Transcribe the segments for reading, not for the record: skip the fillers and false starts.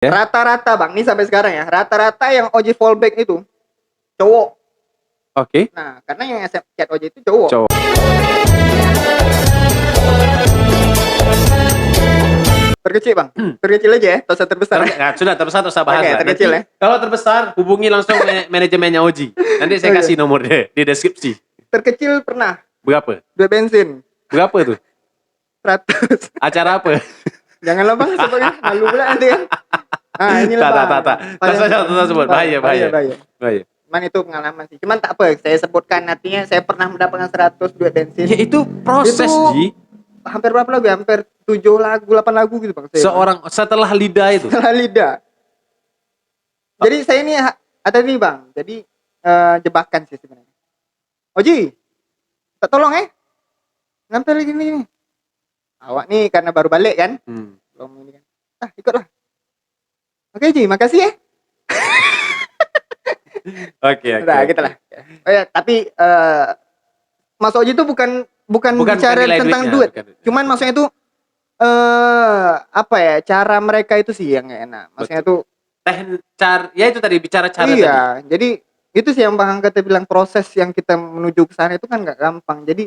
Ya? Rata-rata bang, ini sampai sekarang ya, rata-rata yang OJ fallback itu cowok. Oke. Nah, karena yang chat OJ itu cowok. Terkecil bang, terkecil aja ya, atau terbesar. Sudah terbesar atau bahas Oke, lah. terkecil Nanti, ya. kalau terbesar hubungi langsung manajemennya Oji. Nanti saya kasih nomor di deskripsi. Terkecil pernah Berapa? 2 bensin. Berapa tuh? 100. Acara apa? Janganlah bang, sebutnya malu pula nanti kan. Nah, inilah bang. Tak sebut. Bahaya. Cuman itu pengalaman sih. Cuman tak apa, saya sebutkan artinya saya pernah mendapatkan 100 2 bensin. Ya itu proses, Ji. Hampir berapa lagu? Hampir 7 lagu, 8 lagu gitu bang. Seorang setelah lidah itu. Setelah lidah. Jadi saya ini ada nih bang. Jadi jebakan sih sebenarnya. Oji, tak tolong ngampir gini. Awak nih karena baru balik kan? Belum ini kan. Ikutlah. Oke Ji, makasih ya. Oke. Nah, gitu lah. Oh ya, tapi Mas Oji itu bukan bicara tentang duit. Cuman maksudnya itu apa ya? Cara mereka itu sih yang gak enak. Maksudnya itu ya itu tadi bicara cara iya, tadi. jadi itu sih yang Bang Angkata bilang, proses yang kita menuju ke sana itu kan gak gampang. Jadi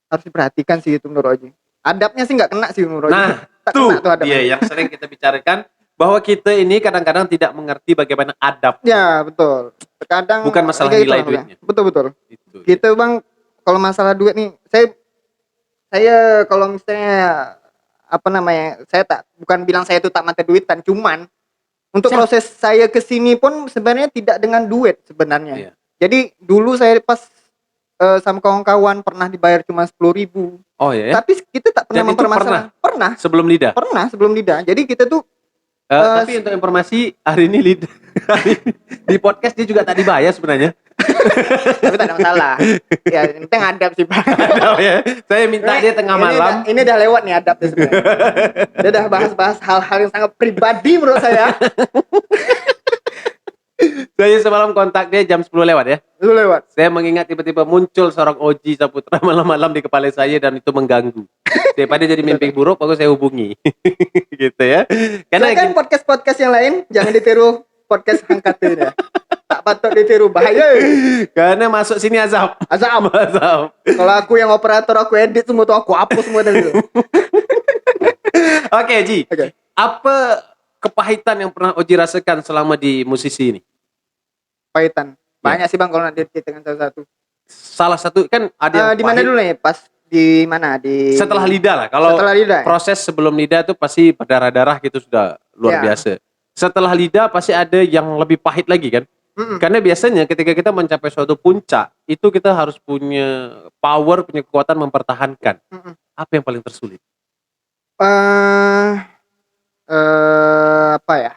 harus diperhatikan sih itu menurut Oji. Adabnya sih gak kena sih menurut Oji. Nah, tuh dia yang sering kita bicarakan, bahwa kita ini kadang-kadang tidak mengerti bagaimana adab. Ya, betul. Terkadang bukan masalah nilai duitnya. Betul. Itu. Gitu Bang, kalau masalah duit nih, saya kalau misalnya saya bukan bilang saya itu tak mata duitan, cuman untuk proses saya kesini pun sebenarnya tidak dengan duit sebenarnya. Iya. Jadi dulu saya pas sama kawan-kawan pernah dibayar cuma 10.000. Oh ya. Tapi kita tak pernah mempermasalahkan. Pernah. Sebelum lidah. Jadi kita tuh tapi untuk informasi, hari ini di podcast dia juga tak dibayar sebenarnya. Tapi tak ada masalah. Ya, yang penting adab sih Pak. Adab ya. Saya minta dia tengah malam. Ini udah lewat nih adab sebenarnya. Dia udah bahas-bahas hal-hal yang sangat pribadi menurut saya. Saya semalam kontak dia jam 10 lewat ya. 10 lewat. Saya mengingat tiba-tiba muncul seorang Oji Saputra malam-malam di kepala saya dan itu mengganggu. Daripada jadi mimpi buruk, bagus saya hubungi. Gitu ya. Karena kan podcast-podcast yang lain jangan ditiru podcast Angkat ini ya. Tak patut ditiru, bahaya. Karena masuk sini azab. Kalau aku yang operator, aku edit semua tuh, aku hapus semua dari itu. Oke, Ji. Apa kepahitan yang pernah Oji rasakan selama di musisi ini? Pahitan. Banyak sih Bang kalau nanti dengan satu-satu. Salah satu kan ada di mana dulu nih? Pas di mana? Setelah lidah lah. Kalau proses sebelum lidah itu pasti berdarah-darah gitu sudah luar biasa. Setelah lidah pasti ada yang lebih pahit lagi kan? Karena biasanya ketika kita mencapai suatu puncak, itu kita harus punya power, punya kekuatan mempertahankan. Apa yang paling tersulit? Apa ya?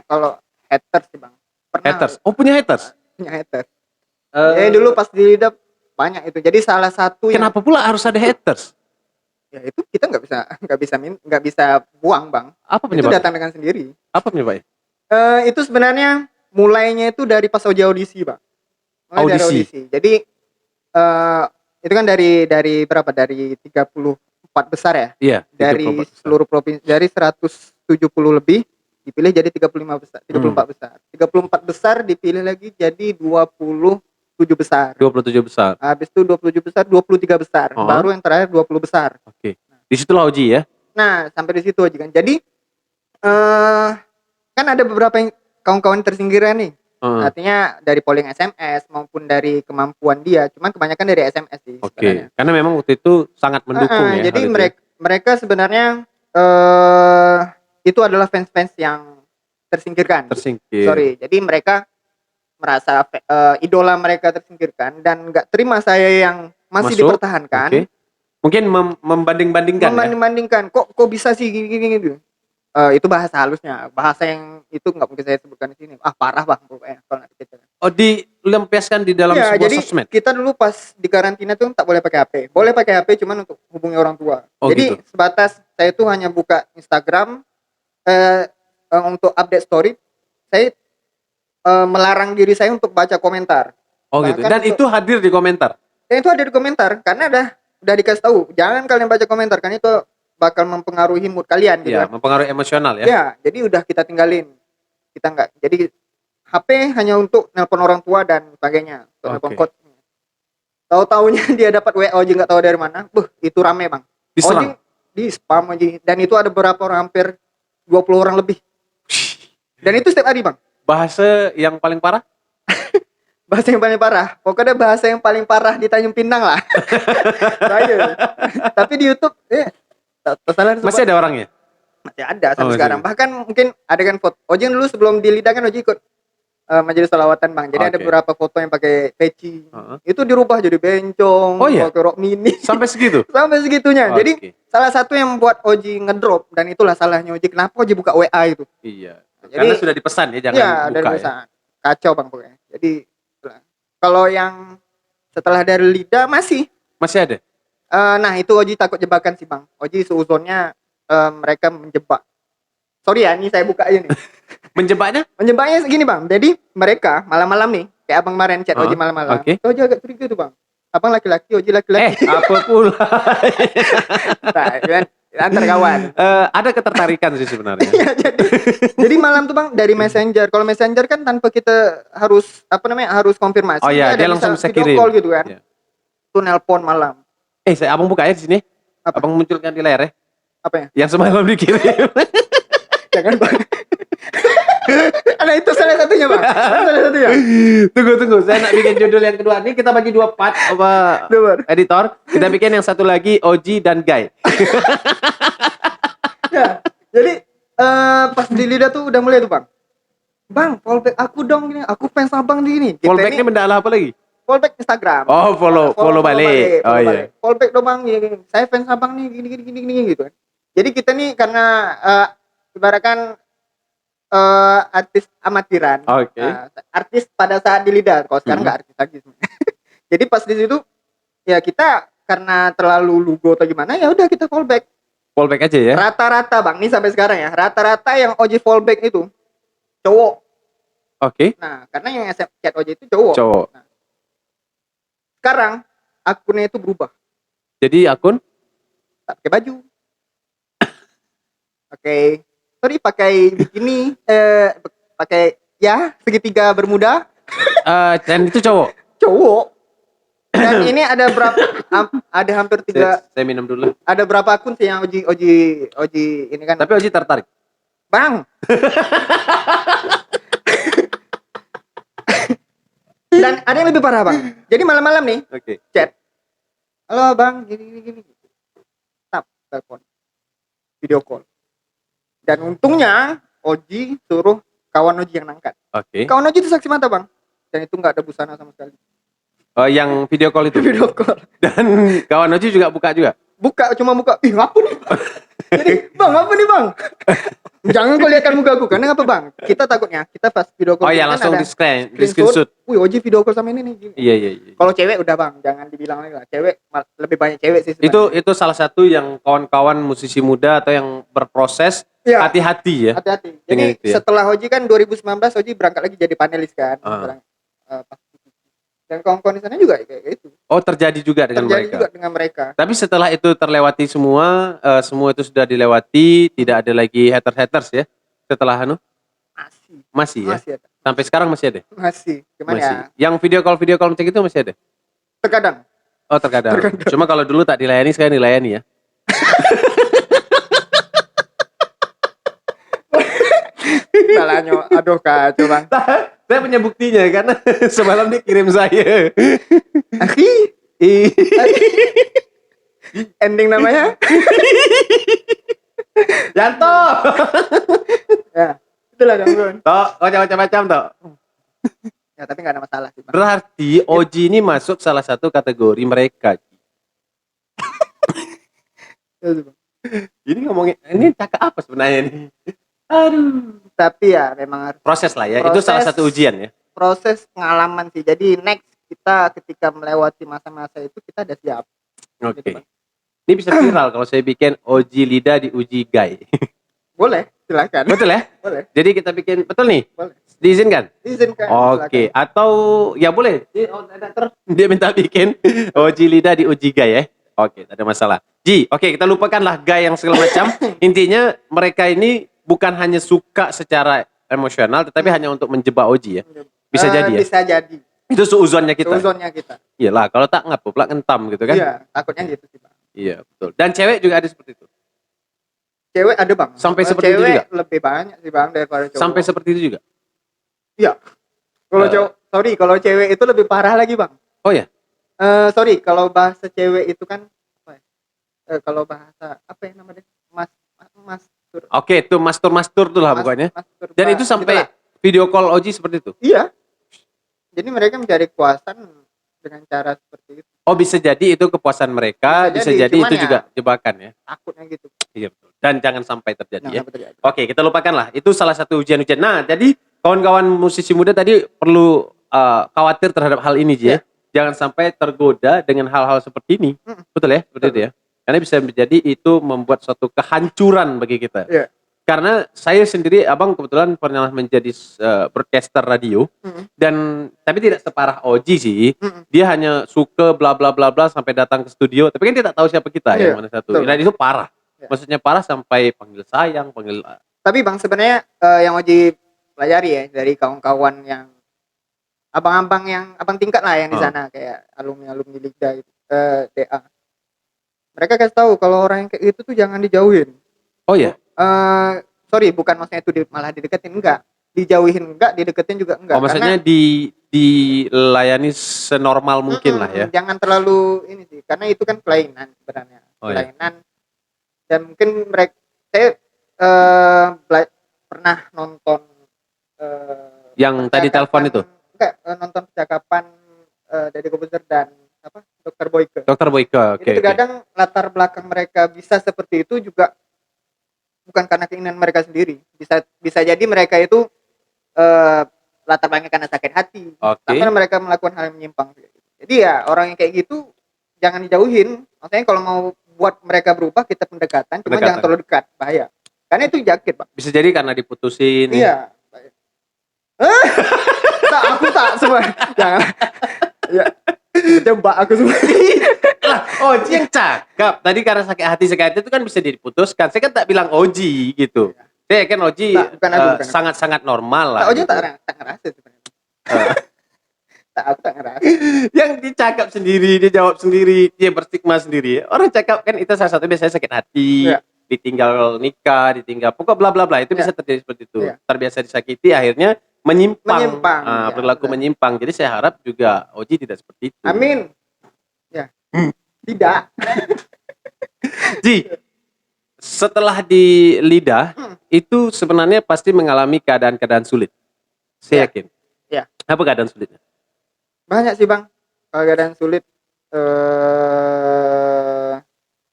Kalau haters sih Bang. Haters? Oh punya haters? Punya haters. Dulu pas di lidah banyak itu. Jadi salah satu Kenapa pula harus ada haters? Ya itu kita nggak bisa buang Bang. Apa penyebabnya? Itu datang dengan sendiri. Apa penyebabnya? Itu sebenarnya mulainya itu dari pas audisi Bang. Dari audisi. Jadi itu kan dari berapa? Dari 34 besar ya? Iya. Dari seluruh provinsi, dari 170 lebih dipilih jadi 35 besar, 34 besar. 34 besar dipilih lagi jadi 27 besar. 27 besar. Habis itu 27 besar, 23 besar. Baru yang terakhir 20 besar. Oke. Di situlah Oji ya. Nah, sampai di situ Oji kan. Jadi kan ada beberapa yang kawan-kawan tersingkirkan nih. Artinya dari polling SMS maupun dari kemampuan dia, cuman kebanyakan dari SMS sih. Oke. Karena memang waktu itu sangat mendukung ya. Jadi mereka sebenarnya itu adalah fans-fans yang tersingkirkan. Sorry. Jadi mereka merasa idola mereka tersingkirkan dan nggak terima saya yang masih dipertahankan. Okay. Mungkin membanding-bandingkan. Kok bisa sih gini. Itu bahasa halusnya, bahasa yang itu nggak mungkin saya sebutkan di sini. Parah Bang pokoknya kalau nanti kita. Dilampiaskan di dalam sebuah jadi sosmed. Kita dulu pas di karantina tuh tak boleh pakai HP. Boleh pakai HP cuman untuk hubungi orang tua. Jadi sebatas saya tuh hanya buka Instagram untuk update story. Saya melarang diri saya untuk baca komentar. Gitu. Dan itu hadir di komentar. Dan itu hadir di komentar karena udah dikasih tahu, jangan kalian baca komentar kan itu bakal mempengaruhi mood kalian gitu Iya, kan. mempengaruhi emosional ya. Ya, jadi udah kita tinggalin. Kita nggak. Jadi HP hanya untuk nelpon orang tua dan sebagainya, untuk nelpon Oke. coach. Tahu-taunya dia dapat WA Oji nggak tahu dari mana. Itu rame, Bang. Oji Diserang. di spam Oji, dan itu ada beberapa orang, hampir 20 orang lebih. Dan itu setiap hari, Bang. Bahasa yang paling parah? Bahasa yang paling parah. Pokoknya bahasa yang paling parah di Tanjung Pinang lah. Saya. Tapi di YouTube salah Masih ada orangnya? masih ada sampai Oh, sekarang. masih. Bahkan mungkin ada kan foto. Oji dulu sebelum di Lidah kan Oji ikut majelis salawatan, Bang. Jadi ada Oke. beberapa foto yang pakai peci. Heeh. Itu dirubah jadi bencong, Oh, iya? pakai rok mini. Sampai segitu? Sampai segitunya. Oke. Jadi salah satu yang membuat Oji ngedrop, dan itulah salahnya Oji. Kenapa Oji buka WA itu? Iya. Jadi- Karena sudah dipesan ya, jangan Iya, buka dari ya. perusahaan. Kacau, Bang, pokoknya. Jadi itulah. Kalau yang setelah dari Lidah masih. Masih ada? Nah, itu Oji takut jebakan sih, Bang. Oji seuzonnya mereka menjebak. Sorry ya, ini saya buka aja nih. Menjebaknya? Menjebaknya segini, Bang. Jadi mereka malam-malam nih, kayak abang kemarin chat Oji malam-malam. Oke. Oji agak curiga tuh, Bang. Abang laki-laki, Oji laki-laki. Apa pula? Nah, kan, antar kawan. Ada ketertarikan sih sebenarnya. Iya, jadi malam tuh, Bang, dari Messenger. Kalau Messenger kan tanpa kita harus harus konfirmasi. Oh iya, dia langsung bisa video kirim. call gitu kan. Iya. Tuh nelpon malam. Abang buka ya di sini. Apa? Abang munculkan di layar ya. Apa ya? Yang semalam dikirim. Jangan, Bang. Nah, itu salah satunya, Bang. Itu salah satunya. Tunggu. Saya nak bikin judul yang kedua. Ini kita bagi 2 part apa Bener. editor. Kita bikin yang satu lagi Oji dan Guy. Ya, jadi pas di Lidah tuh udah mulai tuh, Bang. Bang, fallback aku dong gini. Aku fans abang di gini. Kita Fallbacknya ini benda apa lagi? fallback Instagram. Oh, follow balik. Oh iya. Fallback dong, Bang. Gini. Saya fans abang nih gini gitu kan. Jadi kita nih karena ibaratkan artis amatiran. Oke. Artis pada saat di Lidah. Kalau sekarang nggak artis lagi sebenarnya. Jadi pas di situ ya kita karena terlalu lugu atau gimana, ya udah kita fallback. Fallback aja ya. Rata-rata, Bang, nih sampai sekarang ya. Rata-rata yang Oji fallback itu cowok. Oke. Nah, karena yang chat Oji itu cowok. Cowok. Nah, sekarang akunnya itu berubah. Jadi akun Tak pakai baju. Oke. Sorry, pakai bikini, pakai ya segitiga bermuda, dan itu cowok. cowok. Dan ini ada berapa? Ada hampir 3. Saya minum dulu. Ada berapa akun sih yang Oji ini kan? Tapi Oji tertarik. Bang. Dan ada yang lebih parah, Bang. Jadi malam-malam nih Oke. chat. Halo, Bang, gini. Tap, telepon. Video call. Dan untungnya Oji suruh kawan Oji yang nangkat. Oke. Kawan Oji itu saksi mata, Bang. Dan itu nggak ada busana sama sekali. Oh, yang video call itu. Video call. Dan kawan Oji juga buka juga. Cuma buka. Ih, ngapa nih, Bang? Jadi, Bang, apa nih, Bang? Jangan kau lihatkan muka aku. Karena apa, Bang? Kita takutnya kita pas video call Oh ya, kan langsung ada di screenshot. Wih, Oji video call sama ini nih. Gini. Iya. Kalau cewek udah, Bang, jangan dibilang lagi lah. Cewek lebih banyak cewek sih sebenarnya. Itu salah satu yang kawan-kawan musisi muda atau yang berproses Iya. hati-hati ya. Hati-hati. Dengan Jadi itu ya. setelah Oji kan 2019 Oji berangkat lagi jadi panelis kan. Dan kawan-kawan di sana juga kayak gitu. Oh, terjadi juga dengan Terjadi mereka. juga dengan mereka. Tapi setelah itu terlewati semua itu sudah dilewati, tidak ada lagi haters ya. Setelah masih ya. Masih ada. Sampai sekarang masih ada. Masih. Gimana Masih. ya? Yang video call macam itu masih ada. Terkadang. Oh, terkadang. Cuma kalau dulu tak dilayani, sekarang dilayani ya. Salahnya. Aduh, kacau, Bang. Saya punya buktinya karena semalam dia kirim saya. Akhi. Ih. Ending namanya. Yanto. Ya. Itulah, kawan. Tok, kau macam-macam tok. Ya, tapi nggak ada masalah sih, Bang. Berarti Oji ini masuk salah satu kategori mereka. Ya, Bang. Ini ngomongin, ini cakap apa sebenarnya nih? Aduh. Tapi ya memang harus Proses lah ya, itu salah satu ujian ya. proses pengalaman sih. Jadi next kita ketika melewati masa-masa itu kita udah siap. Oke. Gitu, Bang. Ini bisa viral kalau saya bikin Oji Lidah diuji Guy. Boleh, silakan. Betul ya? Boleh. Jadi kita bikin, betul nih? Boleh. Diizinkan? Izinkan. Oke, atau ya boleh. Dia minta bikin Oji Lidah diuji Guy ya. Oke, tak ada masalah. Ji, oke, kita lupakanlah gay yang segala macam. Intinya mereka ini bukan hanya suka secara emosional, tetapi hanya untuk menjebak Oji ya. Bisa jadi ya. Bisa jadi. Itu seuzonnya kita. Seuzonnya kita. Iyalah, kalau tak ngap, plak ngentam gitu kan. Iya, takutnya gitu sih Bang. Iya, betul. Dan cewek juga ada seperti itu. Cewek ada Bang. Sampai seperti itu juga. Lebih banyak sih Bang daripada cowok. Sampai seperti itu juga. Iya. Kalau cowok, sorry, kalau cewek itu lebih parah lagi Bang. Oh ya. Sorry, kalau bahasa cewek itu kan apa ya? Kalau bahasa apa ya namanya? Mastur. Oke, itu mastur tuh lah pokoknya. Dan itu sampai video call Oji seperti itu. Iya. Jadi mereka mencari kepuasan dengan cara seperti itu. Oh, bisa jadi itu kepuasan mereka, bisa jadi itu ya, juga jebakan ya. Takutnya gitu. Iya betul. Dan jangan sampai terjadi ya. Terjadi. Oke, kita lupakan lah. Itu salah satu ujian-ujian. Nah, jadi kawan-kawan musisi muda tadi perlu khawatir terhadap hal ini, Ji. Ya. Jangan sampai tergoda dengan hal-hal seperti ini. Betul ya? Seperti itu ya. Karena bisa menjadi itu membuat suatu kehancuran bagi kita. Iya. Karena saya sendiri, abang kebetulan pernah menjadi broadcaster radio, dan tapi tidak separah Oji sih. Dia hanya suka bla bla bla bla sampai datang ke studio, tapi kan dia tak tahu siapa kita yang mana satu. Dan itu parah. Maksudnya parah sampai panggil sayang, panggil. Tapi Bang sebenarnya yang Oji pelajari ya dari kawan-kawan yang abang-abang yang abang tingkat lah yang di sana kayak alumni Ligda gitu, DA. Mereka kasih tahu kalau orang yang kayak gitu tuh jangan dijauhin. Oh ya. Sorry, bukan maksudnya itu malah dideketin, enggak. Dijauhin enggak, dideketin juga enggak. Oh, maksudnya dilayani senormal mungkin lah ya. Jangan terlalu ini sih, karena itu kan kelainan sebenarnya. Kelainan. Dan mungkin saya pernah nonton yang tadi telepon itu. Enggak, nonton percakapan dari Kobuzer dan Dokter Boyke. Dokter Boyke, oke. Itu kadang latar belakang mereka bisa seperti itu juga bukan karena keinginan mereka sendiri. Bisa jadi mereka itu latar belakangnya karena sakit hati. Tapi mereka melakukan hal yang menyimpang. Jadi ya orang yang kayak gitu jangan dijauhin. Maksudnya kalau mau buat mereka berubah kita pendekatan, cuma jangan terlalu dekat, bahaya. Karena itu jakit, Pak. Bisa jadi karena diputusin. Iya. Aku tak semua. Jangan. Ya. Coba aku semua. Oji yang cakap. Tadi karena sakit hati itu kan bisa diputuskan. Saya kan tak bilang Oji gitu. Saya kan Oji sangat-sangat normal lah. Oji gitu. tak ngerasa sebenarnya. Aku tak ngerasa. Yang dicakap sendiri, dia jawab sendiri, dia berstigma sendiri. Orang cakap kan itu salah satu biasanya sakit hati, ditinggal nikah, ditinggal pokok bla bla bla, itu bisa terjadi seperti itu. Terbiasa disakiti akhirnya menyimpang. Berlaku menyimpang. Jadi saya harap juga Oji tidak seperti itu. Amin. Ya. Tidak. Ji, setelah di lidah itu sebenarnya pasti mengalami keadaan-keadaan sulit. Saya yakin. Ya. Apa keadaan sulitnya? Banyak sih Bang. Kalau keadaan sulit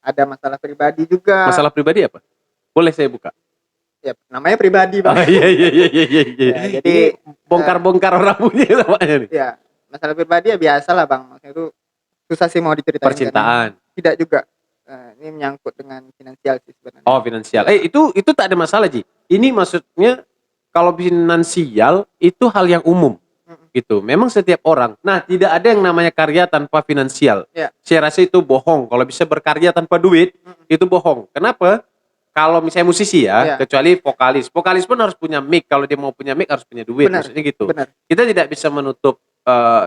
ada masalah pribadi juga. Masalah pribadi apa? Boleh saya buka? Ya, namanya pribadi Bang. Iya. Ya, jadi bongkar-bongkar orang punya namanya nih. Ya, masalah pribadi ya biasa lah Bang. Maksudnya itu susah sih mau diceritain. Percintaan. Tidak juga. Ini menyangkut dengan finansial sih sebenarnya. Oh, finansial. Itu tak ada masalah, Ji. Ini maksudnya kalau finansial itu hal yang umum. Gitu. Memang setiap orang. Nah, tidak ada yang namanya karya tanpa finansial. Saya rasa itu bohong. Kalau bisa berkarya tanpa duit, itu bohong. Kenapa? Kalau misalnya musisi kecuali vokalis. Vokalis pun harus punya mic. Kalau dia mau punya mic harus punya duit. Maksudnya gitu. Kita tidak bisa menutup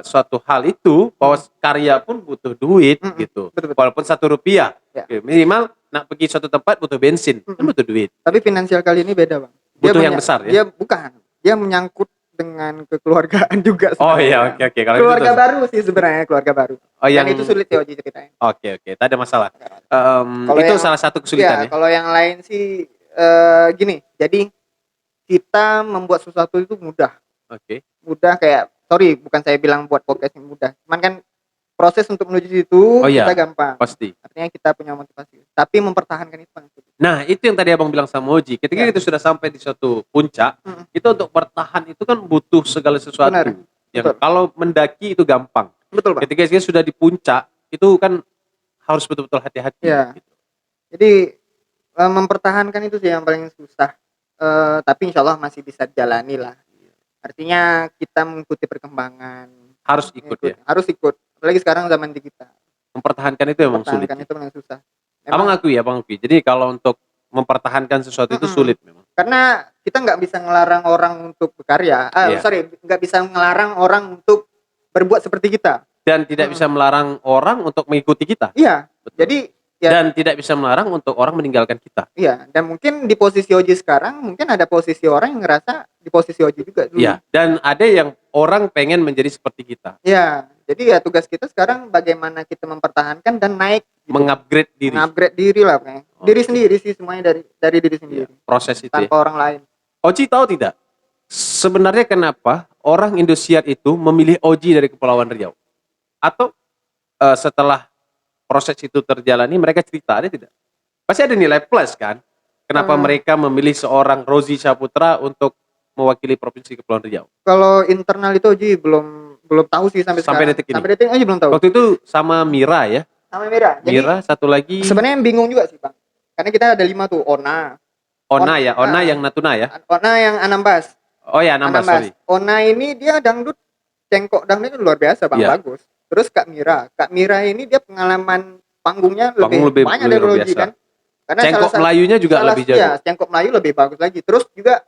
suatu hal itu bahwa karya pun butuh duit gitu. Walaupun Rp1 minimal nak pergi suatu tempat butuh bensin, kan butuh duit. Tapi finansial kali ini beda Bang. Butuh yang besar ya? Dia bukan. Dia menyangkut dengan kekeluargaan juga sebenarnya. Oh iya, oke. Kalau keluarga itu baru sih sebenarnya, keluarga baru. Oh, yang itu sulit ya Oji ceritain. Oke, tak ada masalah. Itu salah satu kesulitan ya. Kalau yang lain sih gini. Jadi kita membuat sesuatu itu mudah. Oke. Mudah kayak bukan saya bilang buat podcast yang mudah. Cuman kan proses untuk menuju situ kita gampang. Pasti. Artinya kita punya motivasi. Tapi mempertahankan itu paling sulit. Nah, itu yang tadi Abang bilang sama Oji. Ketika kita sudah sampai di suatu puncak, kita untuk bertahan itu kan butuh segala sesuatu. Benar. Yang kalau mendaki itu gampang. Betul, Pak. Ketika kita sudah di puncak, itu kan harus betul-betul hati-hati. Ya. Gitu. Jadi mempertahankan itu sih yang paling susah. Tapi insya Allah masih bisa jalani lah. Artinya kita mengikuti perkembangan. Harus ikut ya? Harus ikut. Apalagi sekarang zaman digital. Mempertahankan itu memang sulit. Mempertahankan itu memang susah. Abang akui. Jadi kalau untuk mempertahankan sesuatu itu sulit memang. Karena kita nggak bisa ngelarang orang untuk berkarya. Nggak bisa ngelarang orang untuk berbuat seperti kita. Dan tidak bisa melarang orang untuk mengikuti kita. Iya. Betul. Jadi ya, dan tidak bisa melarang untuk orang meninggalkan kita. Iya. Dan mungkin di posisi Oji sekarang, mungkin ada posisi orang yang ngerasa di posisi Oji juga dulu. Iya. Dan ada yang orang pengen menjadi seperti kita. Iya. Jadi ya tugas kita sekarang bagaimana kita mempertahankan dan naik. Gitu. Mengupgrade diri. Mengupgrade diri lah, kayak. Diri sendiri sih, semuanya dari diri sendiri. Iya, proses itu. Tanpa orang lain. Oji tahu tidak? Sebenarnya kenapa orang Indosiar itu memilih Oji dari Kepulauan Riau? Atau setelah proses itu terjalani mereka cerita, ada tidak? Pasti ada nilai plus kan? Kenapa mereka memilih seorang Rozi Saputra untuk mewakili Provinsi Kepulauan Riau? Kalau internal itu Oji belum tahu sih sampai sekarang. Detik ini. Sampai detik aja belum tahu. Waktu itu sama Mira ya? Sama Mira. Jadi, Mira satu lagi. Sebenarnya bingung juga sih Bang. Karena kita ada 5 tuh, Ona yang Natuna ya? Ona yang Anambas. Oh ya, Anambas, sorry. Ona ini dia dangdut, cengkok dangdut itu luar biasa Bang, bagus. Terus Kak Mira ini dia pengalaman panggungnya lebih banyak dari Roji kan. Karena cengkok Melayunya juga lebih jago. Ya, cengkok Melayu lebih bagus lagi. Terus juga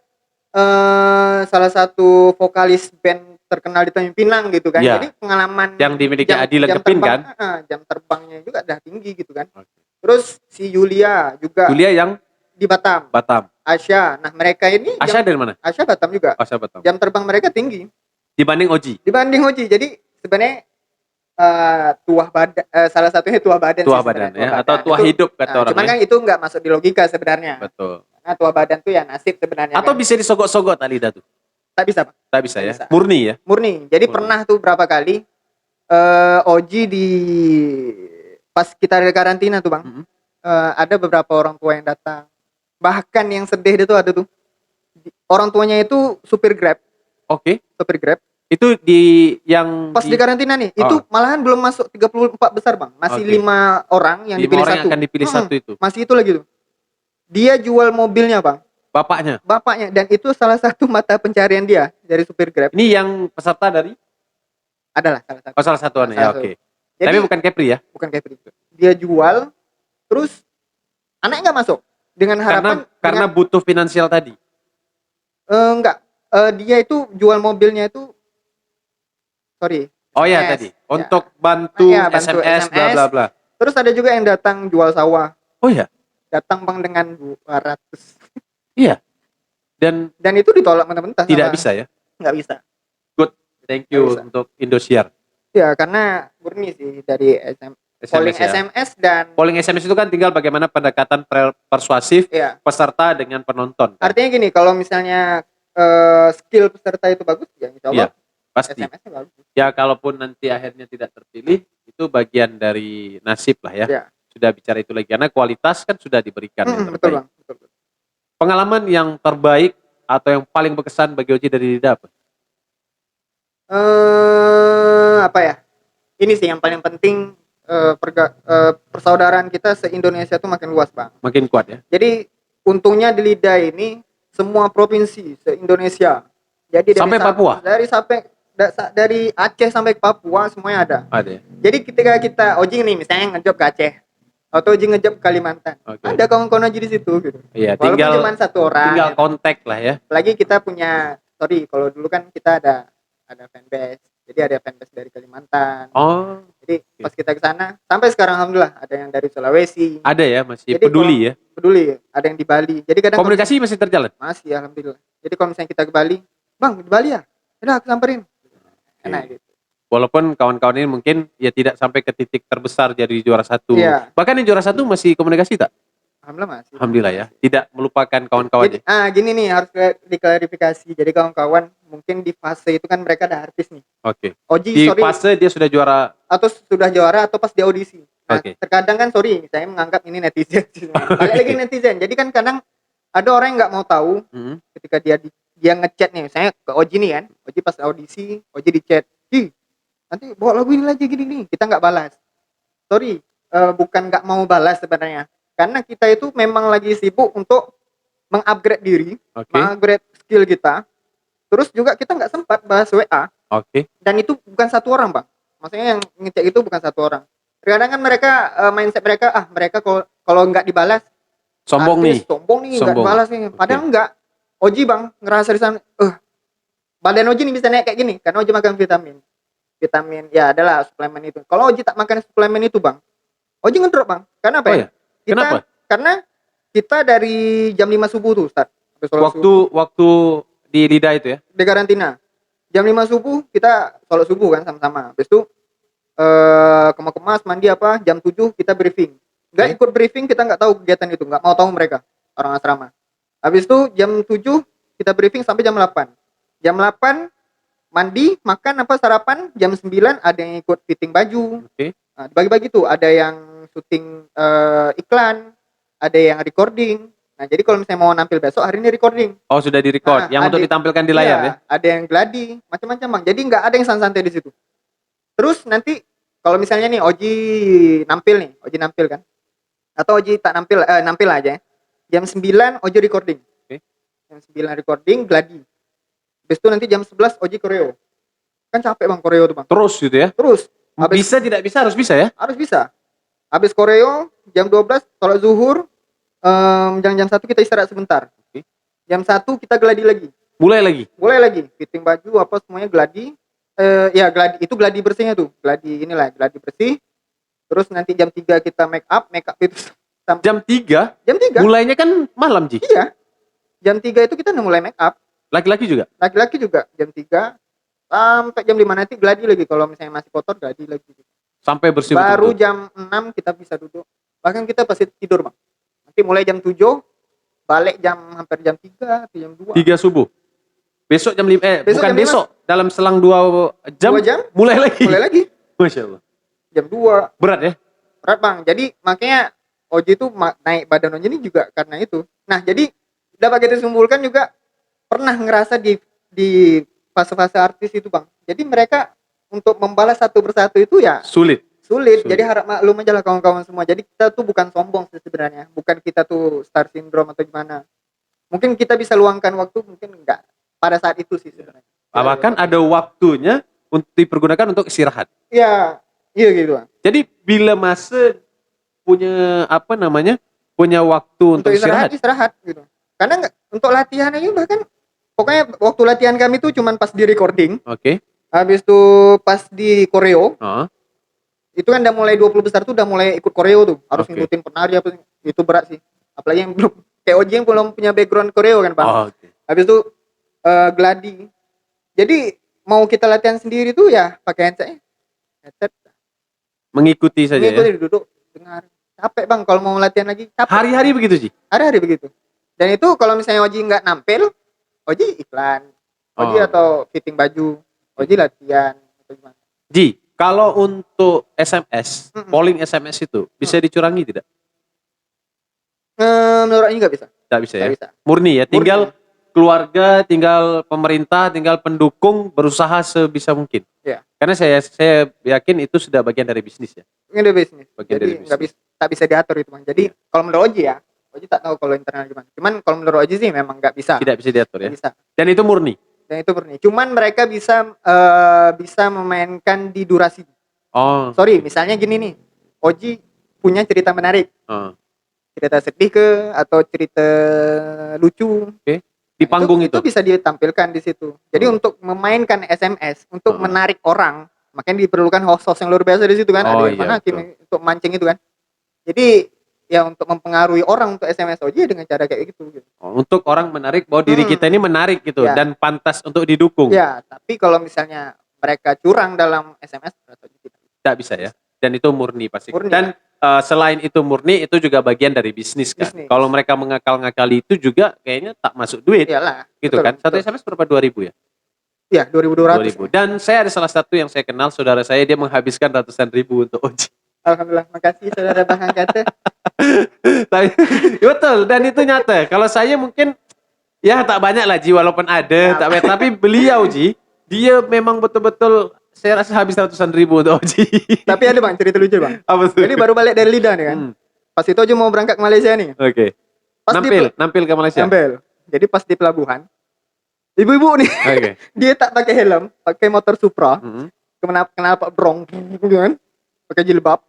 salah satu vokalis band terkenal di Tanjung Pinang gitu kan. Jadi pengalaman yang dimiliki Adi Legepin kan. Jam terbangnya juga udah tinggi gitu kan. Terus si Yulia juga. Yulia yang di Batam. Asya. Nah, mereka ini Asya dari mana? Asya Batam juga. Asya Batam. Jam terbang mereka tinggi dibanding Oji. Jadi sebenarnya salah satunya tuah badan ya, atau tuah hidup kata orang. Cuman kan itu nggak masuk di logika sebenarnya. Betul. Karena tuah badan tuh ya nasib sebenarnya. Atau kan. bisa disogok-sogok tali dah tuh. Tak bisa, Pak. Tak bisa ya. Murni ya. Murni. Jadi pernah tuh berapa kali Oji pas kita ada karantina tuh Bang. Ada beberapa orang tua yang datang. Bahkan yang sedih itu ada tuh. Orang tuanya itu supir Grab. Oke. Supir Grab. Itu pas di karantina nih, itu malahan belum masuk 34 besar Bang. Masih 5 orang yang dipilih orang satu. Yang akan dipilih satu itu. Masih itu lagi tuh. Dia jual mobilnya Bang. Bapaknya, dan itu salah satu mata pencarian dia dari supir Grab. Ini yang peserta dari? Adalah salah satu. Salah satu ya, oke. Tapi bukan Kepri ya? Bukan Kepri. Dia jual, terus anaknya nggak masuk. Dengan harapan karena butuh finansial tadi. Enggak. Dia itu jual mobilnya itu Oh ya tadi. Untuk bantu SMS bla bla bla. Terus ada juga yang datang jual sawah. Oh ya. Datang Bang dengan 200. Iya. Dan itu ditolak mentah-mentah. Tidak bisa ya? Nggak bisa. Good. Thank you untuk Indosiar. Ya, karena murni sih dari polling SMS dan polling SMS itu kan tinggal bagaimana pendekatan persuasif peserta dengan penonton. Artinya gini, kalau misalnya skill peserta itu bagus ya insya Allah pasti. SMS-nya bagus. Ya kalaupun nanti akhirnya tidak terpilih itu bagian dari nasib lah ya. Sudah bicara itu lagi karena kualitas kan sudah diberikan yang terbaik. Betul Bang. Betul. Pengalaman yang terbaik atau yang paling berkesan bagi Oji dari Dida apa? Apa ya? Ini sih yang paling penting, persaudaraan kita se-Indonesia tuh makin luas Bang. Makin kuat ya. Jadi untungnya di Lida ini semua provinsi se-Indonesia. Jadi sampai Papua. Dari Aceh sampai ke Papua semuanya ada. Ada. Jadi ketika kita Oji nih misalnya ngejob ke Aceh atau Oji ngejob ke Kalimantan, ada kawan-kawan Oji di situ gitu. Iya, walaupun cuma satu orang. Tinggal kontak lah ya. Apalagi kita punya, kalau dulu kan kita ada fanbase. Jadi ada fanbase dari Kalimantan. Oh. Jadi pas kita ke sana, sampai sekarang alhamdulillah ada yang dari Sulawesi. Ada ya, masih jadi peduli ya. Peduli, ada yang di Bali. Jadi kadang komunikasi masih terjalan. Masih alhamdulillah. Jadi kalau misalnya kita ke Bali, Bang di Bali ya, udah aku samperin. Enak gitu. Walaupun kawan-kawan ini mungkin ya tidak sampai ke titik terbesar jadi juara 1. Bahkan yang juara 1 masih komunikasi tak? Alhamdulillah masih. Alhamdulillah ya. Tidak melupakan kawan-kawannya. Gini nih harus diklarifikasi. Jadi kawan-kawan mungkin di fase itu kan mereka ada artis nih. Oke. Oji di fase dia sudah juara atau sudah juara atau pas di audisi. Nah, terkadang kan saya menganggap ini netizen. Balik lagi netizen. Jadi kan kadang ada orang yang nggak mau tahu ketika dia ngechat nih, misalnya ke Oji nih kan, Oji pas audisi, Oji di chat, nanti bawa lagu ini lagi gini nih, kita nggak balas. Bukan nggak mau balas sebenarnya, karena kita itu memang lagi sibuk untuk mengupgrade diri, mengupgrade skill kita. Terus juga kita nggak sempat bahas WA. Dan itu bukan satu orang Bang, maksudnya yang ngecek itu bukan satu orang. Terkadang kan mereka mindset mereka mereka kalau nggak dibalas Sombong nih. Sombong nih, nggak Sombong. balas nih. Padahal enggak. Oji bang, ngerasa di sana, badan Oji nih bisa naik kayak gini, karena Oji makan vitamin. Vitamin, ya adalah suplemen itu. Kalau Oji tak makan suplemen itu bang, Oji ngedrop bang. Karena apa Oh ya? ya? Kenapa? Karena kita dari jam 5 subuh tuh start. Waktu di lidah itu ya? Di karantina. Jam 5 subuh kita sholat subuh kan sama-sama. Habis itu kemas mandi apa, jam 7 kita briefing. Nggak ikut briefing, kita nggak tahu kegiatan itu, nggak mau tahu mereka, orang asrama. Habis itu jam 7 kita briefing sampai jam 8. Jam 8 mandi, makan apa sarapan, jam 9 ada yang ikut fitting baju. Nah, dibagi-bagi tuh, ada yang syuting iklan, ada yang recording. Nah, jadi kalau misalnya mau nampil besok, hari ini recording. Oh, sudah di-record. Yang untuk ditampilkan di layar ya? Ada yang gladi, macam-macam bang. Jadi nggak ada yang santai di situ. Terus nanti kalau misalnya nih Oji nampil kan? Atau Oji tak nampil, nampil aja ya. Jam 9 Oji recording. Jam 9 recording, gladi. Habis itu nanti jam 11 Oji koreo. Kan capek bang koreo tuh bang. Terus gitu ya? Terus. Bisa tidak bisa harus bisa ya? Harus bisa. Habis koreo, jam 12 sholat zuhur, jam 1 kita istirahat sebentar. Jam 1 kita gladi lagi. Mulai lagi? Fitting baju apa semuanya gladi. Ya gladi, itu gladi bersihnya tuh. Gladi bersih. Terus nanti jam 3 kita make up itu Jam 3? Jam 3. Mulainya kan malam, Ji. Iya. Jam 3 itu kita udah mulai make up. Laki-laki juga? Laki-laki juga. Jam 3 sampai jam 5 nanti gladi lagi. Kalau misalnya masih kotor gladi lagi. Sampai bersih Baru betul-betul. jam 6 kita bisa duduk. Bahkan kita pasti tidur, Bang. Nanti mulai jam 7 balik hampir jam 3 atau jam 2. 3 subuh. Besok jam 5 bukan jam besok, dalam selang 2 jam, 2 jam mulai lagi. Masya Allah. Jam 2. Berat ya? Berat bang, jadi makanya Oji itu naik badan Oji ini juga karena itu. Nah jadi dapat kita simpulkan juga pernah ngerasa di fase-fase artis itu bang. Jadi mereka untuk membalas satu persatu itu ya sulit. Jadi harap maklum aja lah kawan-kawan semua. Jadi kita tuh bukan sombong sebenarnya, bukan kita tuh star syndrome atau gimana. Mungkin kita bisa luangkan waktu, mungkin enggak pada saat itu sih sebenarnya. Bahkan ada waktunya untuk dipergunakan untuk istirahat. Iya gitu bang. Jadi bila masa punya punya waktu untuk istirahat gitu. Karena untuk latihan aja bahkan pokoknya waktu latihan kami tuh cuman pas di recording. Oke. Habis itu pas di koreo. Itu kan udah mulai 20 besar tuh udah mulai ikut koreo tuh. Harus ngikutin penari apa itu berat sih. Apalagi yang belum kayak Oji yang belum punya background koreo kan, Pak. Habis itu gladi. Jadi mau kita latihan sendiri tuh ya pakai headset. Mengikuti saja ya. Duduk dengar. Capek bang kalau mau latihan lagi. Capek. Hari-hari begitu sih. Hari-hari begitu. Dan itu kalau misalnya Oji nggak nampil, Oji iklan, Oji atau fitting baju, Oji latihan. Ji, kalau untuk SMS, polling SMS itu bisa dicurangi tidak? Menurut Oji nggak bisa. Nggak bisa ya. Bisa. Murni ya. Tinggal keluarga, tinggal pemerintah, tinggal pendukung berusaha sebisa mungkin. Ya. Karena saya yakin itu sudah bagian dari bisnis ya. Bagian dari bisnis. Bagian jadi tak bisa diatur itu bang. Jadi kalau menurut Oji ya, Oji tak tahu kalau internal gimana. Cuman kalau menurut Oji sih memang nggak bisa. Tidak bisa diatur ya. Bisa. Dan itu murni. Cuman mereka bisa memainkan di durasi. Misalnya gini nih, Oji punya cerita menarik. Cerita sedih atau cerita lucu. Di panggung itu bisa ditampilkan di situ. Jadi untuk memainkan SMS, untuk menarik orang, makanya diperlukan host-host yang luar biasa di situ kan. Ada yang untuk mancing itu kan. Jadi ya untuk mempengaruhi orang untuk SMS Oji dengan cara kayak gitu. Untuk orang menarik bahwa diri kita ini menarik gitu dan pantas untuk didukung. Ya, tapi kalau misalnya mereka curang dalam SMS tidak bisa ya. Dan itu murni pasti. Dan selain itu murni, itu juga bagian dari bisnis kan. Kalau mereka mengakal-ngakali itu juga kayaknya tak masuk duit. Iyalah. Gitu betul, kan. Satu SMS berapa? 2.000 ya? Iya, 2.200. Dan saya ada salah satu yang saya kenal, saudara saya, dia menghabiskan ratusan ribu untuk Oji. Alhamdulillah, makasih saudara Bang Angkata. Betul, dan itu nyata. Kalau saya mungkin ya tak banyak lah Ji, walaupun ada, tapi beliau Ji, dia memang betul-betul saya rasa habis ratusan ribu untuk Oji. Tapi ada bang cerita lucu bang. Jadi baru balik dari Lidah nih kan. Pas itu Oji mau berangkat ke Malaysia nih. Nampil ke Malaysia. Jadi pas di pelabuhan, ibu-ibu nih, dia tak pakai helm, pakai motor Supra, kenapa brong, kan? Pakai jilbab,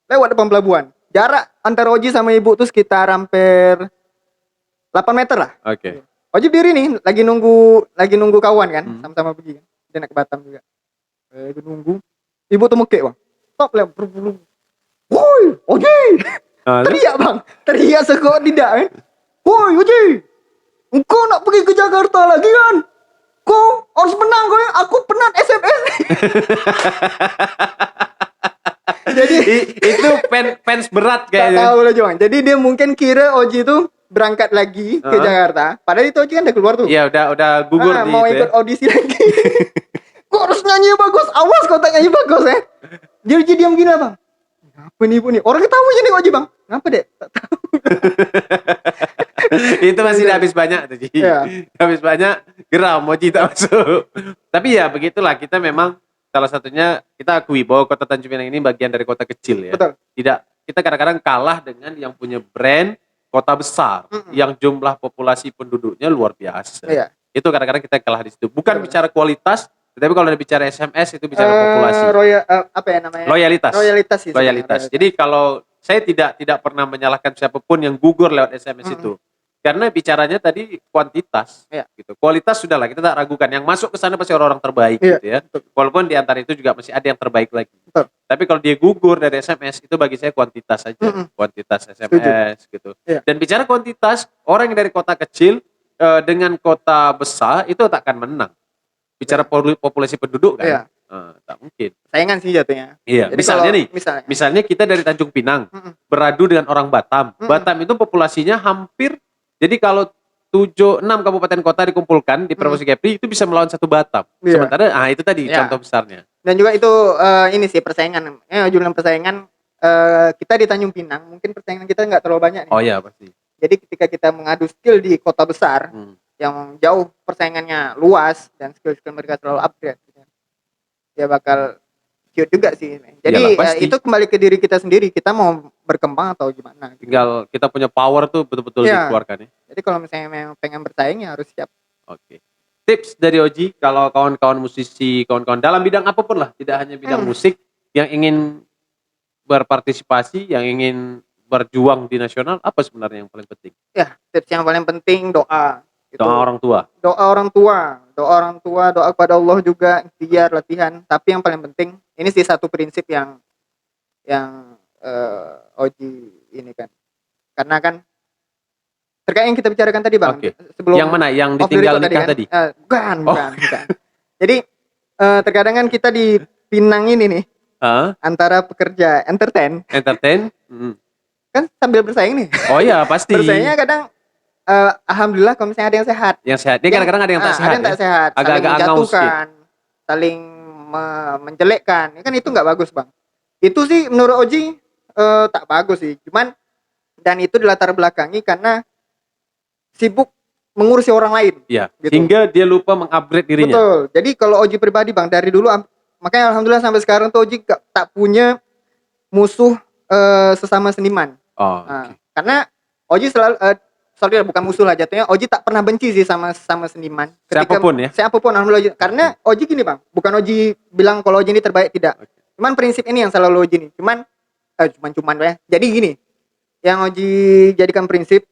lewat depan pelabuhan. Jarak antara Oji sama ibu tuh sekitar hampir 8 meter lah. Oke. Oji diri nih lagi nunggu kawan kan, sama-sama pergi kan. Dia naik ke Batam juga. Itu nunggu. Ibu tuh mekek bang. Stop lah berbulu. Woi, Oji. Teriak bang. Teriak sekuat tidak kan. Woi Oji. Engkau nak pergi ke Jakarta lagi kan? Kau harus menang kau ya. Aku penat SMS. Jadi itu fans berat kayaknya. Tahu lah Bang. Jadi dia mungkin kira Oji itu berangkat lagi ke Jakarta. Padahal itu Oji kan udah keluar tuh. Iya, udah gugur di mau itu ikut audisi lagi. Kok harus nyanyi bagus? Awas kau tak nyanyi bagus ya. Dia Oji diam gini Bang. Apa nih Bu nih? Orang ketawa aja nih Oji Bang. Ngapa dek? Tak tahu. Itu masih habis banyak tuh Ji. Habis banyak geram Oji tak masuk. Tapi ya begitulah, kita memang salah satunya kita akui bahwa kota Tanjung Pinang ini bagian dari kota kecil ya. Betul. Kita kadang-kadang kalah dengan yang punya brand kota besar yang jumlah populasi penduduknya luar biasa. Iya. Itu kadang-kadang kita kalah di situ. Bukan bicara kualitas, tetapi kalau bicara SMS itu bicara populasi. Apa ya namanya? Loyalitas. Loyalitas. Loyalitas. Jadi kalau saya tidak pernah menyalahkan siapapun yang gugur lewat SMS itu. Karena bicaranya tadi kuantitas, gitu. Kualitas sudahlah, kita tak ragukan. Yang masuk ke sana pasti orang-orang terbaik, gitu ya. Betul. Walaupun di antara itu juga masih ada yang terbaik lagi. Betul. Tapi kalau dia gugur dari SMS, itu bagi saya kuantitas saja. Kuantitas SMS, gitu. Dan bicara kuantitas, orang yang dari kota kecil dengan kota besar, itu tak akan menang. Bicara populasi penduduk kan, tak mungkin. Saingan sih jatuhnya. Iya, jadi misalnya kita dari Tanjung Pinang, beradu dengan orang Batam. Batam itu populasinya hampir. Jadi kalau 6 kabupaten kota dikumpulkan di provinsi Kepri itu bisa melawan satu Batam. Sementara itu tadi contoh besarnya. Dan juga itu ini sih persaingan. Jumlah persaingan kita di Tanjung Pinang mungkin persaingan kita nggak terlalu banyak nih. Oh iya pasti. Jadi ketika kita mengadu skill di kota besar yang jauh persaingannya luas dan skill-skill mereka terlalu upgrade, ya bakal cute juga sih. Jadi itu kembali ke diri kita sendiri, kita mau berkembang atau gimana. Tinggal kita punya power tuh betul-betul dikeluarkan ya. Jadi kalau misalnya memang pengen bersaing ya harus siap. Oke. Tips dari Oji kalau kawan-kawan musisi, kawan-kawan dalam bidang apapun lah, tidak hanya bidang musik, yang ingin berpartisipasi, yang ingin berjuang di nasional, apa sebenarnya yang paling penting? Ya, tips yang paling penting doa. Gitu. Doa orang tua. Doa kepada Allah juga, ikhtiar, latihan. Tapi yang paling penting, ini sih satu prinsip yang Oji ini kan. Karena kan terkait yang kita bicarakan tadi Bang. Sebelum yang mana? Yang ditinggal nikah tadi? Bukan. Jadi terkadang kan kita di Pinang ini nih, antara pekerja entertain. Kan sambil bersaing nih. Oh iya pasti. Bersaingnya kadang alhamdulillah kalau misalnya ada yang sehat. Yang sehat. Dia kadang-kadang ada yang tak sehat. Ada yang tak sehat. Agak-agak menjatuhkan, saling menjelekkan. Kan itu nggak bagus Bang. Itu sih menurut Oji tak bagus sih. Cuman dan itu dilatar belakangi karena sibuk mengurusi orang lain. Iya. Gitu. Hingga dia lupa mengupgrade dirinya. Betul. Jadi kalau Oji pribadi Bang dari dulu makanya alhamdulillah sampai sekarang tuh Oji tak punya musuh sesama seniman. Karena Oji selalu bukan musuh lah jatuhnya. Oji tak pernah benci sih sama seniman. Siapapun alhamdulillah. Karena Oji gini Bang, bukan Oji bilang kalau Oji ini terbaik, tidak. Cuman prinsip ini yang selalu Oji nih. Cuman ya. Jadi gini, yang Oji jadikan prinsip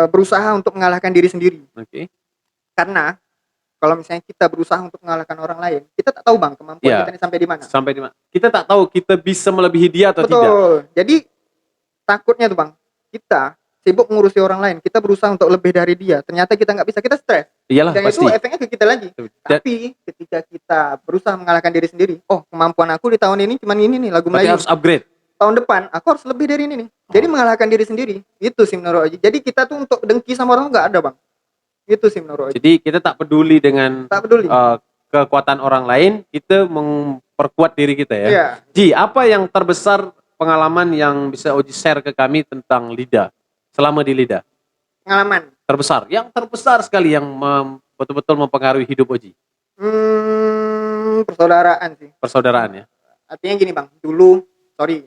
berusaha untuk mengalahkan diri sendiri. Karena kalau misalnya kita berusaha untuk mengalahkan orang lain, kita tak tahu Bang kemampuan kita ini sampai di mana. Kita tak tahu kita bisa melebihi dia atau tidak. Betul. Jadi takutnya tuh Bang, kita sibuk mengurusi orang lain, kita berusaha untuk lebih dari dia, ternyata kita nggak bisa, kita stres. Iyalah, dan pasti. Itu efeknya ke kita lagi. Tapi ketika kita berusaha mengalahkan diri sendiri, kemampuan aku di tahun ini cuma ini nih, lagu Melayu. Harus upgrade. Tahun depan aku harus lebih dari ini nih. Jadi mengalahkan diri sendiri, itu sih menurut Oji. Jadi kita tuh untuk dengki sama orang nggak ada Bang. Itu sih menurut Oji. Jadi kita tak peduli dengan kekuatan orang lain, kita memperkuat diri kita ya. Iya. Ji, apa yang terbesar pengalaman yang bisa Oji share ke kami tentang Lida? Selama di Lida. Pengalaman yang terbesar sekali yang betul-betul mempengaruhi hidup Oji. Persaudaraan sih. Persaudaraan ya. Artinya gini Bang, dulu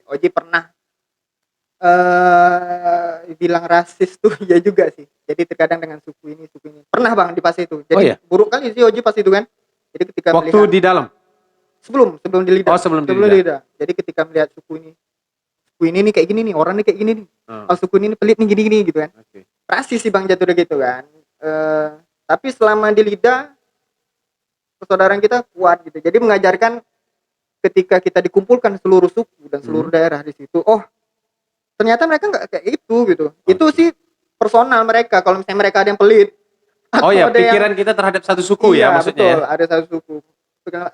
Oji pernah bilang rasis tuh ya juga sih. Jadi terkadang dengan suku ini. Pernah Bang di fase itu. Jadi buruk kali sih Oji pas itu kan. Jadi ketika waktu di dalam. Sebelum di Lida. Sebelum di Lida. Jadi ketika melihat suku ini suku ini nih kayak gini nih, orang nih kayak gini nih. Oh, suku ini pelit nih gini-gini gitu kan. Rasis sih Bang jatuh gitu kan. Tapi selama di lidah persaudaraan kita kuat gitu. Jadi mengajarkan ketika kita dikumpulkan seluruh suku dan seluruh daerah di situ, oh ternyata mereka nggak kayak itu gitu. Itu sih personal mereka. Kalau misalnya mereka ada yang pelit, oh ya, pikiran kita terhadap satu suku iya, ya maksudnya. Betul, ada satu suku.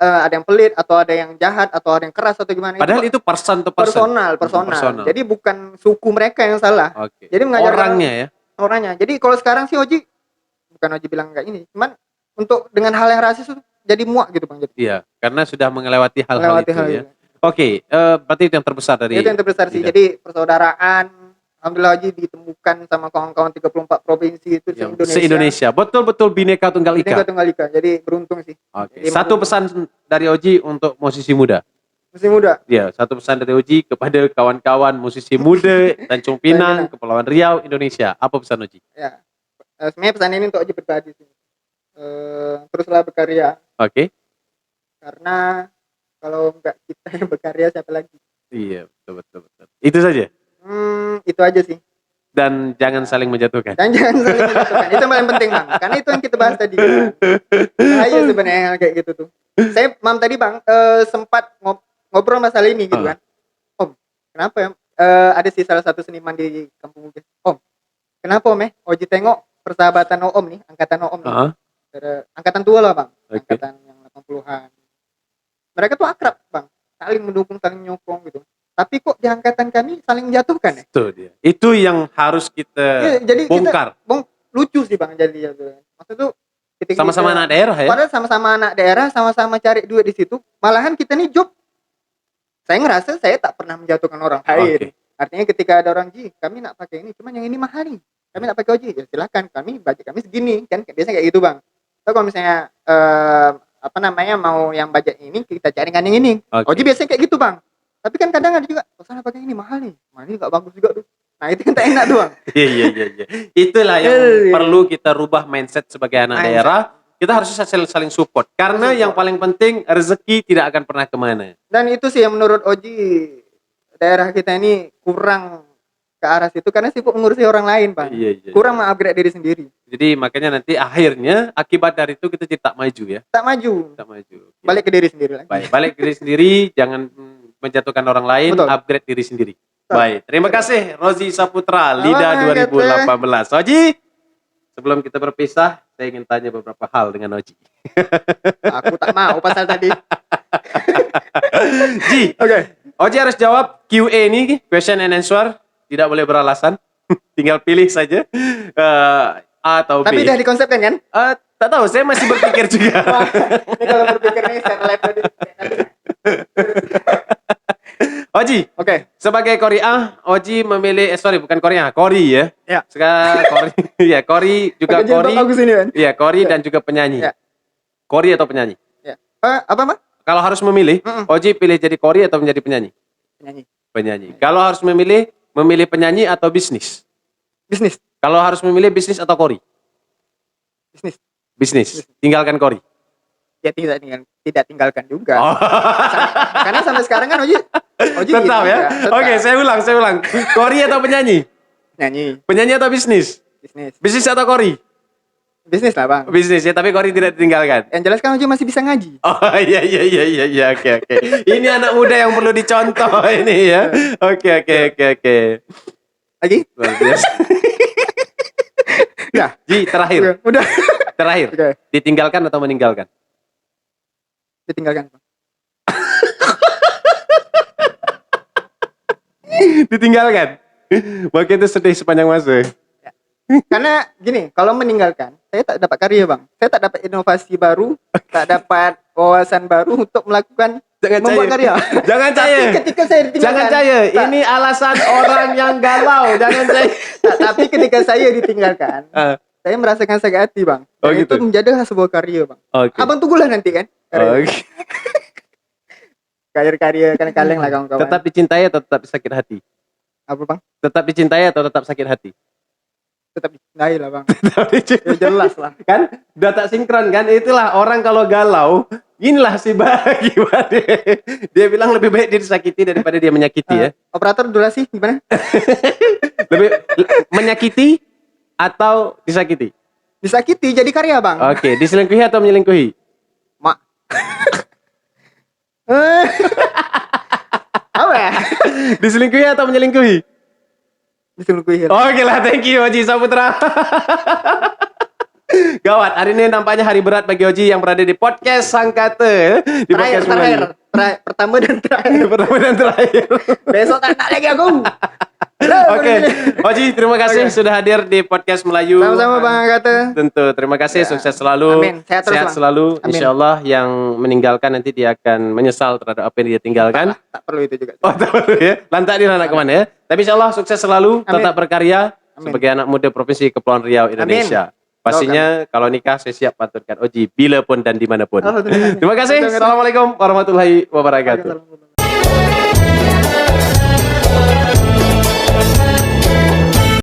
Ada yang pelit atau ada yang jahat atau ada yang keras atau gimana. Padahal itu person to person. Personal. Jadi bukan suku mereka yang salah. Jadi mengajarkan orangnya ya. Orangnya. Jadi kalau sekarang sih Oji bilang kayak ini, cuman untuk dengan hal yang rasis itu jadi muak gitu Bang. Iya, karena sudah melewati hal-hal itu ya. Oke, berarti itu yang terbesar dari. Itu yang terbesar sih. Jadi persaudaraan, alhamdulillah Haji ditemukan sama kawan-kawan 34 provinsi itu se-Indonesia. Betul-betul Bhinneka Tunggal Ika. Bhinneka Tunggal Ika. Jadi beruntung sih. Oke. Satu pesan dari Oji untuk musisi muda. Musisi muda. Iya, satu pesan dari Oji kepada kawan-kawan musisi muda Tanjung Pinang, Kepulauan Riau, Indonesia. Apa pesan Oji? Ya. Sebenarnya pesan ini untuk Oji pribadi sih. Teruslah berkarya. Oke. Karena kalau enggak kita yang berkarya siapa lagi? Iya, betul. Itu saja. Itu aja sih. Dan jangan saling menjatuhkan. Itu yang paling penting Bang. Karena itu yang kita bahas tadi kan. Bahaya sebenarnya kayak gitu tuh. Saya tadi Bang sempat ngobrol masalah ini gitu kan. Om, kenapa ya? Ada sih salah satu seniman di kampung Bugis. Om, kenapa Om Oji tengok persahabatan Om nih, angkatan Om nih. Angkatan tua lah Bang. Angkatan yang 80-an. Mereka tuh akrab Bang. Saling mendukung, saling nyokong gitu. Tapi kok di angkatan kami saling menjatuhkan ya? Itu dia. Itu yang harus kita bongkar. Lucu sih Bang jadi ya. Maksud tuh sama-sama anak daerah ya. Padahal sama-sama anak daerah, sama-sama cari duit di situ. Malahan kita nih job. Saya ngerasa saya tak pernah menjatuhkan orang lain. Artinya ketika ada orang kami nak pakai ini, cuman yang ini mahal nih. Kami nak pakai Oji, ya silakan. Budget kami segini kan. Biasanya kayak gitu Bang. So, kalau misalnya mau yang budget ini kita carikan yang ini. Oji biasanya kayak gitu Bang. Tapi kan kadang ada juga, sana pakai ini mahal nih. Ini nggak bagus juga tuh. Nah itu kan tak enak doang. Iya. Itulah yang perlu kita rubah mindset sebagai anak daerah. Kita harus saling support. Karena yang paling penting rezeki tidak akan pernah kemana. Dan itu sih yang menurut Oji daerah kita ini kurang ke arah situ karena sibuk mengurusi orang lain Pak. Iya. Kurang mengupgrade diri sendiri. Jadi makanya nanti akhirnya akibat dari itu kita tak maju ya. Tak maju. Balik ke diri sendiri lagi. Balik ke diri sendiri, jangan menjatuhkan orang lain, upgrade diri sendiri. Baik, terima kasih Rozi Saputra, LIDA 2018. Oji, sebelum kita berpisah, saya ingin tanya beberapa hal dengan Oji. Aku tak mau pasal tadi. Oji harus jawab QA ini, question and answer, tidak boleh beralasan. Tinggal pilih saja A atau B. Tapi udah dikonsepkan kan? Tak tahu, saya masih berpikir juga. Ini kalau berpikir nih, share live tadi. Oji, sebagai Korea, Oji memilih bukan Korea, Kori ya. Ya. Sekarang Kori, ya Kori juga Kori. Iya, Kori dan juga penyanyi. Ya. Kori atau penyanyi? Ya. Apa Mas? Kalau harus memilih, Oji pilih jadi Kori atau menjadi penyanyi? Penyanyi. Kalau harus memilih penyanyi atau bisnis? Bisnis. Kalau harus memilih bisnis atau Kori? Bisnis. Tinggalkan Kori. Ya tidak tinggalkan juga. Karena sampai sekarang kan Oji tetap gitu ya. Oke, saya ulang. Kori atau penyanyi? Penyanyi atau bisnis? Bisnis atau Kori? Bisnis lah Bang. Bisnis ya, tapi Kori tidak ditinggalkan. Yang jelas kan Oji masih bisa ngaji. Oh iya, oke. Ini anak muda yang perlu dicontoh ini ya. Oke. Lagi? Luar biasa. Ya. Ji, terakhir. Udah. Terakhir. Ditinggalkan atau meninggalkan? Ditinggalkan. Ditinggalkan. Makanya itu sedih sepanjang masa. Ya. Karena gini, kalau meninggalkan, saya tak dapat karya Bang. Saya tak dapat inovasi baru, tak dapat wawasan baru untuk melakukan membuat karya. Jangan caya. Tapi ketika saya ditinggalkan. Jangan caya. Ini alasan orang yang galau. Jangan caya. Tapi ketika saya ditinggalkan, saya merasakan sakit hati Bang. Dan itu menjadi sebuah karya Bang. Abang tunggulah nanti kan. Karya kan kaleng lah kawan-kawan. Tetap dicintai atau tetap sakit hati? Apa Bang? Tetap dicintai atau tetap sakit hati? tetap dicintai lah bang. Ya jelas lah. Kan udah tak sinkron kan, itulah orang kalau galau, inilah si bagi dia bilang lebih baik dia disakiti daripada dia menyakiti ya. Operator durasi gimana? Lebih menyakiti atau disakiti? Disakiti jadi karya bang. Oke, diselingkuhi atau menyelingkuhi? Mak. Apa ya? Diselingkuhi atau menyelingkuhi? Diselingkuhi. Oke lah, thank you Oji Saputra. Gawat, hari ini nampaknya hari berat bagi Oji yang berada di podcast Sangkata. Di Terakhir. Pertama dan terakhir. Pertama dan terakhir. Besok tak lagi aku. Oke, Oji terima kasih sudah hadir di podcast Melayu. Sama-sama Bang Kata. Tentu, terima kasih, sukses selalu. Amin. Sehat terus, Bang. selalu. Amin. Insya Allah yang meninggalkan nanti dia akan menyesal terhadap apa yang dia tinggalkan. Tak perlu itu juga. Oh, tak perlu ya. Lantak dia anak kemana ya. Tapi insya Allah sukses selalu, Amin. tetap berkarya Amin. sebagai anak muda Provinsi Kepulauan Riau Indonesia. Pastinya kalau nikah saya siap paturkan Oji bila pun dan dimanapun. Terima kasih. Terima kasih. Assalamualaikum warahmatullahi wabarakatuh.